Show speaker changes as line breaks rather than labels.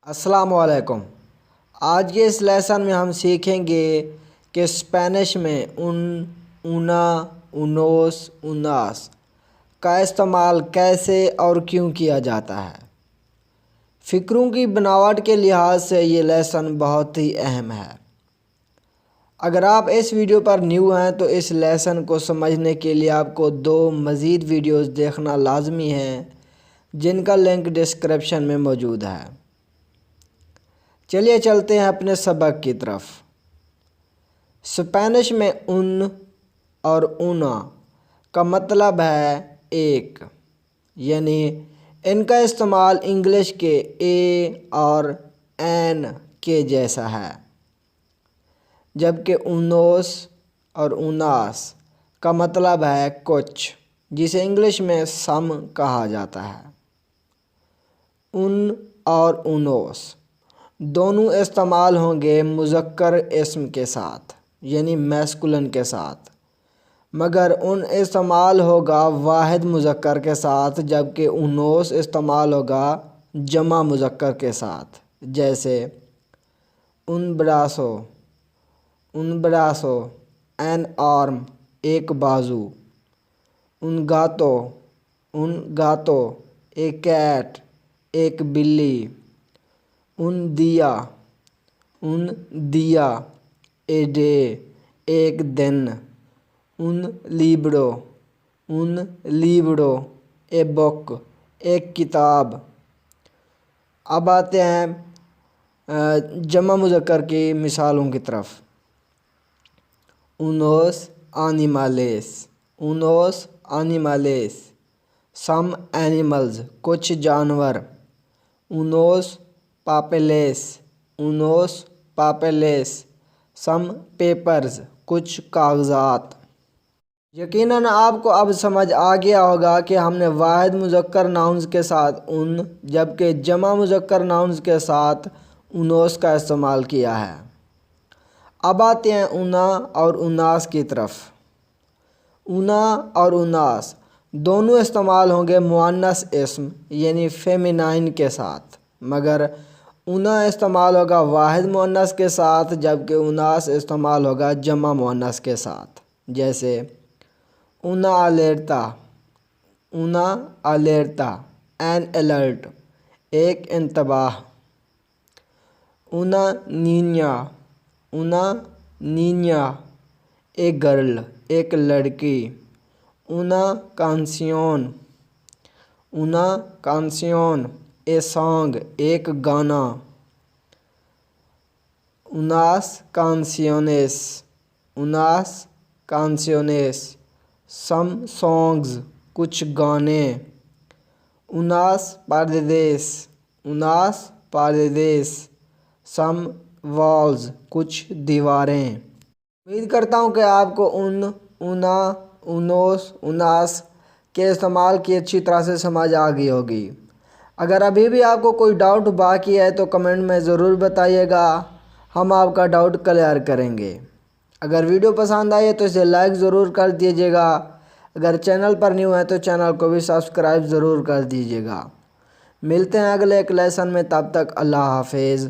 السلام علیکم۔ آج کے اس لیسن میں ہم سیکھیں گے کہ اسپینش میں اُنا، اُنوس، اُناس کا استعمال کیسے اور کیوں کیا جاتا ہے۔ فکروں کی بناوٹ کے لحاظ سے یہ لیسن بہت ہی اہم ہے۔ اگر آپ اس ویڈیو پر نیو ہیں تو اس لیسن کو سمجھنے کے لیے آپ کو 2 مزید ویڈیوز دیکھنا لازمی ہے، جن کا لنک ڈسکرپشن میں موجود ہے۔ چلیے چلتے ہیں اپنے سبق کی طرف۔ اسپینش میں ان اور اونا کا مطلب ہے ایک، یعنی ان کا استعمال انگلش کے اے اور این کے جیسا ہے، جبکہ اونوس اور اوناس کا مطلب ہے کچھ، جسے انگلش میں سم کہا جاتا ہے۔ ان اور اونوس دونوں استعمال ہوں گے مذکر اسم کے ساتھ، یعنی میسکولن کے ساتھ، مگر ان استعمال ہوگا واحد مذکر کے ساتھ، جبکہ اونوس استعمال ہوگا جمع مذکر کے ساتھ، جیسے un brazo an arm ایک بازو، un gato ایک کیٹ ایک بلی، un día اے ڈے ایک دن، un libro اے بک ایک کتاب۔ اب آتے ہیں جمع مذکر کی مثالوں کی طرف۔ unos animales some animals کچھ جانور، unos papeles some papers کچھ کاغذات۔ یقیناً آپ کو اب سمجھ آ گیا ہوگا کہ ہم نے واحد مذکر ناؤنز کے ساتھ ان، جبکہ جمع مذکر ناؤنز کے ساتھ اونوس کا استعمال کیا ہے۔ اب آتے ہیں اونا اور اوناس کی طرف۔ اونا اور اوناس دونوں استعمال ہوں گے مؤنث اسم یعنی فیمینائن کے ساتھ، مگر اونا استعمال ہوگا واحد مؤنث کے ساتھ، جبکہ اوناس استعمال ہوگا جمع مؤنث کے ساتھ، جیسے una alerta an alert ایک انتباہ، una niña ایک گرل ایک لڑکی، una canción اے سانگ ایک گانا، unas canciones some songs کچھ گانے، unas paredes some walls کچھ دیواریں۔ امید کرتا ہوں کہ آپ کو ان، اونا، اونوس، اوناس کے استعمال کی اچھی طرح سے سمجھ آ گئی ہوگی۔ اگر ابھی بھی آپ کو کوئی ڈاؤٹ باقی ہے تو کمنٹ میں ضرور بتائیے گا، ہم آپ کا ڈاؤٹ کلیئر کریں گے۔ اگر ویڈیو پسند آئے تو اسے لائک ضرور کر دیجیے گا، اگر چینل پر نیو ہے تو چینل کو بھی سبسکرائب ضرور کر دیجیے گا۔ ملتے ہیں اگلے ایک لیسن میں، تب تک اللہ حافظ۔